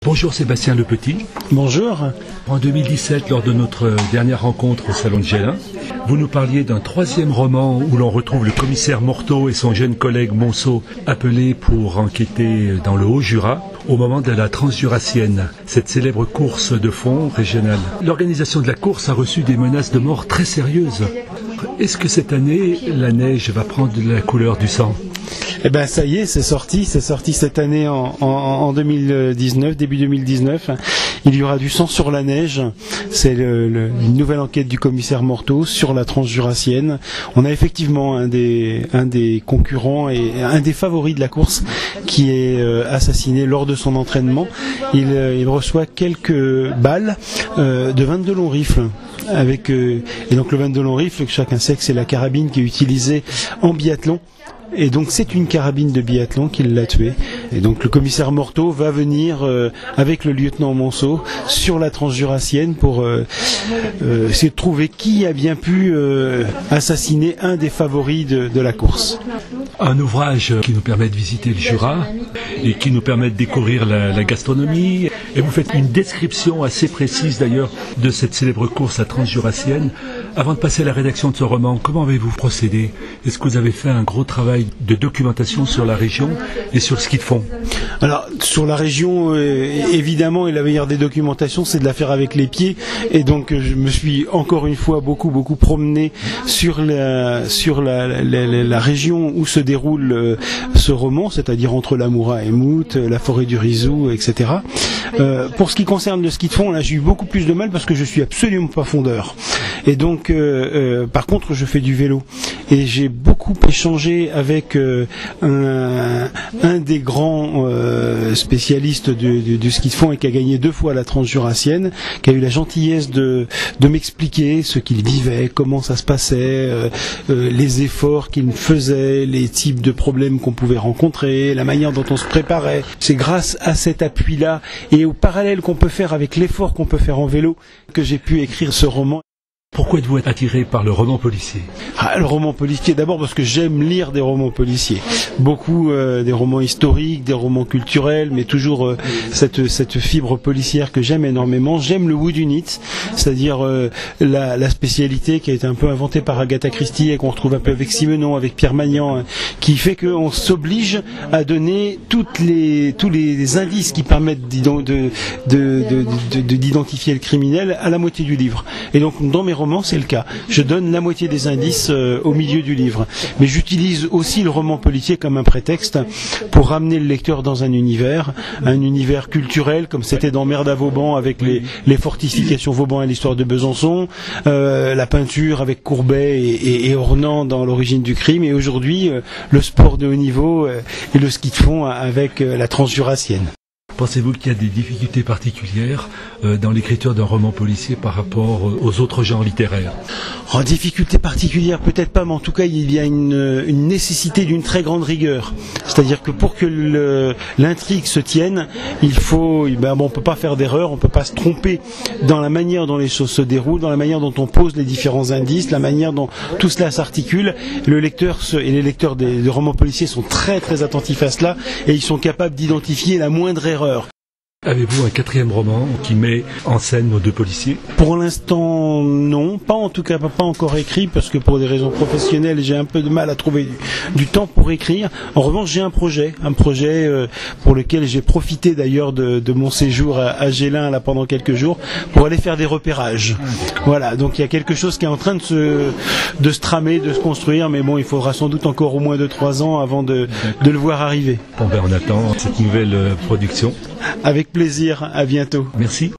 Bonjour Sébastien Lepetit. Bonjour. En 2017, lors de notre dernière rencontre au Salon de Gélin, vous nous parliez d'un troisième roman où l'on retrouve le commissaire Morteau et son jeune collègue Monceau appelés pour enquêter dans le Haut-Jura au moment de la Transjurassienne, cette célèbre course de fond régionale. L'organisation de la course a reçu des menaces de mort très sérieuses. Est-ce que cette année, la neige va prendre la couleur du sang ? Eh ben ça y est, c'est sorti cette année en 2019, début 2019. Il y aura du sang sur la neige. C'est une nouvelle enquête du commissaire Morteau sur la Transjurassienne. On a effectivement un des concurrents et un des favoris de la course qui est assassiné lors de son entraînement. Il reçoit quelques balles de 22 longs rifles. Et donc le 22 long rifle, que chacun sait que c'est la carabine qui est utilisée en biathlon. Et donc c'est une carabine de biathlon qui l'a tué. Et donc le commissaire Morteau va venir avec le lieutenant Monceau sur la Transjurassienne pour essayer de trouver qui a bien pu assassiner un des favoris de la course. Un ouvrage qui nous permet de visiter le Jura et qui nous permet de découvrir la gastronomie. Et vous faites une description assez précise d'ailleurs de cette célèbre course à Transjurassienne. Avant de passer à la rédaction de ce roman, comment avez-vous procédé ? Est-ce que vous avez fait un gros travail de documentation sur la région et sur le ski de fond ? Alors sur la région, évidemment, et la meilleure des documentations, c'est de la faire avec les pieds. Et donc je me suis encore une fois beaucoup promené sur la région où se déroule ce roman, c'est-à-dire entre la Moura et Mout, la forêt du Rizou, etc. Pour ce qui concerne le ski de fond, là j'ai eu beaucoup plus de mal parce que je suis absolument pas fondeur. Et donc par contre je fais du vélo. Et j'ai beaucoup échangé avec un des grands spécialistes du ski de fond et qui a gagné 2 fois la Transjurassienne, qui a eu la gentillesse de m'expliquer ce qu'il vivait, comment ça se passait, les efforts qu'il faisait, les types de problèmes qu'on pouvait rencontrer, la manière dont on se préparait. C'est grâce à cet appui-là et au parallèle qu'on peut faire avec l'effort qu'on peut faire en vélo que j'ai pu écrire ce roman. Pourquoi êtes-vous attiré par le roman policier ? Le roman policier, d'abord parce que j'aime lire des romans policiers. Beaucoup des romans historiques, des romans culturels, mais toujours cette fibre policière que j'aime énormément. J'aime le whodunit, c'est-à-dire la spécialité qui a été un peu inventée par Agatha Christie et qu'on retrouve un peu avec Simenon, avec Pierre Magnan, qui fait qu'on s'oblige à donner tous les indices qui permettent d'identifier le criminel à la moitié du livre. Et donc dans mes romans, c'est le cas. Je donne la moitié des indices au milieu du livre. Mais j'utilise aussi le roman policier comme un prétexte pour ramener le lecteur dans un univers culturel, comme c'était dans Merde à Vauban avec les fortifications Vauban et l'histoire de Besançon, la peinture avec Courbet et Ornans dans L'origine du crime, et aujourd'hui le sport de haut niveau et le ski de fond avec la Transjurassienne. Pensez-vous qu'il y a des difficultés particulières dans l'écriture d'un roman policier par rapport aux autres genres littéraires ? En difficulté particulière, peut-être pas, mais en tout cas, il y a une nécessité d'une très grande rigueur. C'est-à-dire que pour que l'intrigue se tienne, on peut pas faire d'erreur, on peut pas se tromper dans la manière dont les choses se déroulent, dans la manière dont on pose les différents indices, la manière dont tout cela s'articule. Les lecteurs des romans policiers sont très très attentifs à cela et ils sont capables d'identifier la moindre erreur. Avez-vous un 4e roman qui met en scène nos 2 policiers ? Pour l'instant, non. Pas encore écrit, parce que pour des raisons professionnelles, j'ai un peu de mal à trouver du temps pour écrire. En revanche, j'ai un projet pour lequel j'ai profité d'ailleurs de mon séjour à Gélin là pendant quelques jours pour aller faire des repérages. Voilà, donc il y a quelque chose qui est en train de se tramer, de se construire, mais bon, il faudra sans doute encore au moins 2-3 ans avant de le voir arriver. Bon, on attend cette nouvelle production. Avec plaisir, à bientôt. Merci.